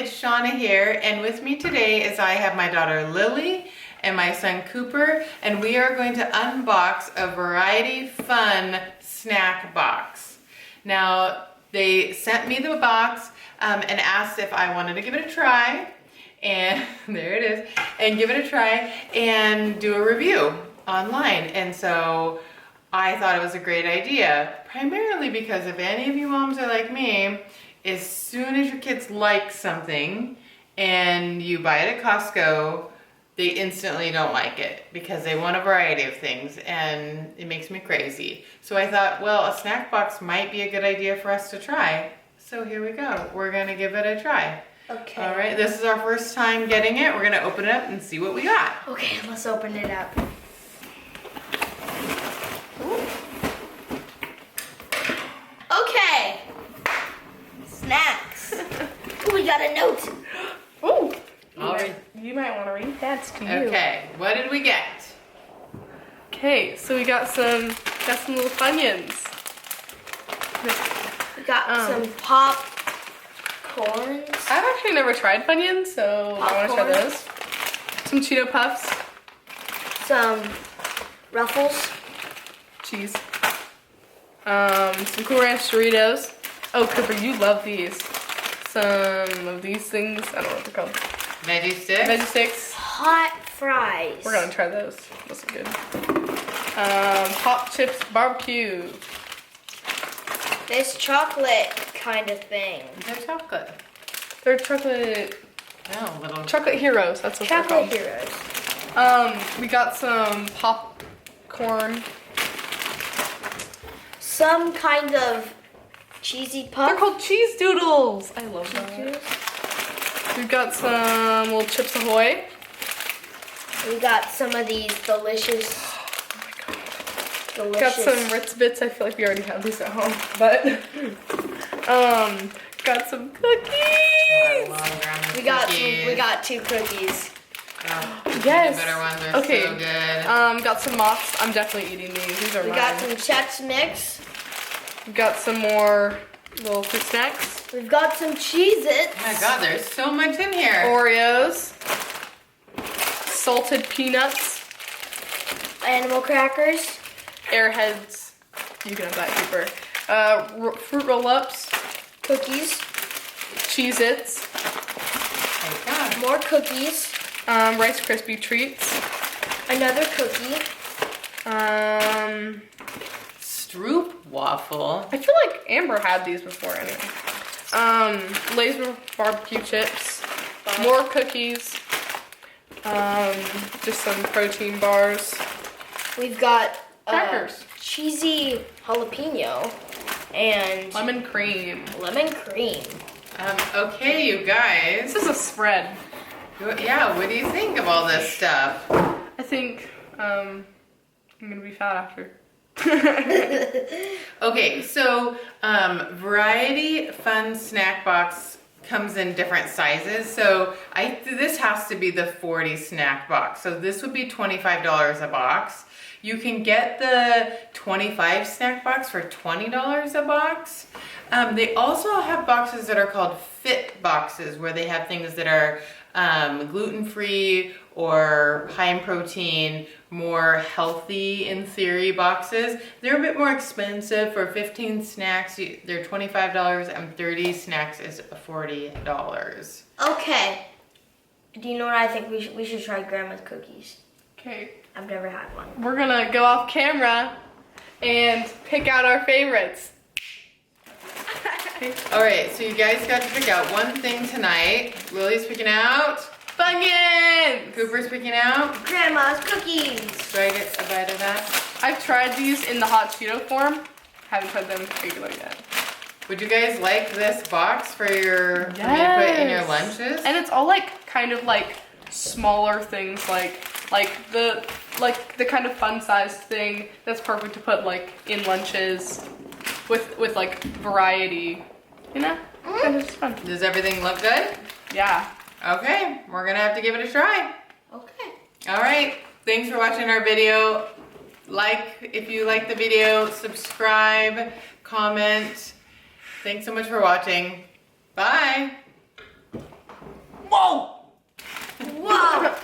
it's Shauna here, and with me today is I have my daughter Lily and my son Cooper, and we are going to unbox a Variety Fun snack box. Now, they sent me the box and asked if I wanted to give it a try, and there it is, and give it a try and do a review online. And so I thought it was a great idea, primarily because if any of you moms are like me, as soon as your kids like something and you buy it at Costco, they instantly don't like it because they want a variety of things, and it makes me crazy. So I thought, well, a snack box might be a good idea for us to try. So here we go. We're gonna give it a try. Okay. All right, this is our first time getting it. We're gonna open it up and see what we got. Okay, let's open it up. Okay. Snacks. Ooh, we got a note. Ooh. All right. You might want to read. That's to you. Okay, what did we get? Okay, so we got some little Funyuns. We got some popcorns. I've actually never tried Funyuns, so I want to try Popcorn. those. Some Cheeto Puffs. Some Ruffles. Cheese. Some Cool Ranch Doritos. Oh, Cooper, you love these. Some of these things. I don't know what they're called. Veggie sticks? Veggie sticks. Hot fries. We're gonna try those. Those are good. Pop Chips Barbecue. This chocolate kind of thing. They're chocolate. They're chocolate Oh, little. heroes. That's what Chocolate they're Heroes. called. We got some popcorn. Some kind of cheesy puff. They're called cheese doodles. I love that. We've got some little Chips Ahoy. We got some of these delicious. Got some Ritz Bits. I feel like we already have these at home, but got some cookies. We got two cookies. Yes. Better ones are Okay. so good. Got some Mott's. I'm definitely eating these. These are We mine. got some Chex Mix. We've got some more little fruit snacks. We've got some Cheez-Its. Oh my God, there's so much in here. Oreos. Salted peanuts. Animal crackers. Airheads. You can have that, Cooper. Fruit roll-ups. Cookies. Cheez-Its. Oh my God. More cookies. Rice Krispie treats. Another cookie. Stroop waffle. I feel like Amber had these before anyway. Lay's barbecue chips. More cookies. Just some protein bars. We've got Crackers. cheesy jalapeno and Lemon cream. lemon cream. Okay, you guys. This is a spread. Yeah, what do you think of all this stuff? I think I'm gonna be fat after. Okay, so Variety Fun Snack Box comes in different sizes. So this has to be the 40 snack box. So this would be $25 a box. You can get the 25 snack box for $20 a box. They also have boxes that are called fit boxes, where they have things that are gluten-free or high in protein, more healthy in theory boxes. They're a bit more expensive. For 15 snacks, they're $25, and 30 snacks is $40. Okay. Do you know what I think? We should try Grandma's cookies. Okay, I've never had one. we're gonna go off camera and pick out our favorites. All right, so you guys got to pick out one thing tonight. Lily's picking out. Funyuns! Cooper's picking out. Grandma's cookies. Do I get a bite of that? I've tried these in the hot Cheeto form. Haven't tried them regular yet. Would you guys like this box for your for me to put in your lunches? And it's all like kind of like smaller things, like the kind of fun sized thing that's perfect to put like in lunches with like variety, you know? Kind of fun. Does everything look good? Yeah. Okay, we're gonna have to give it a try. Okay. All right, thanks for watching our video. Like if you like the video, subscribe, comment. Thanks so much for watching. Bye. Whoa! Whoa!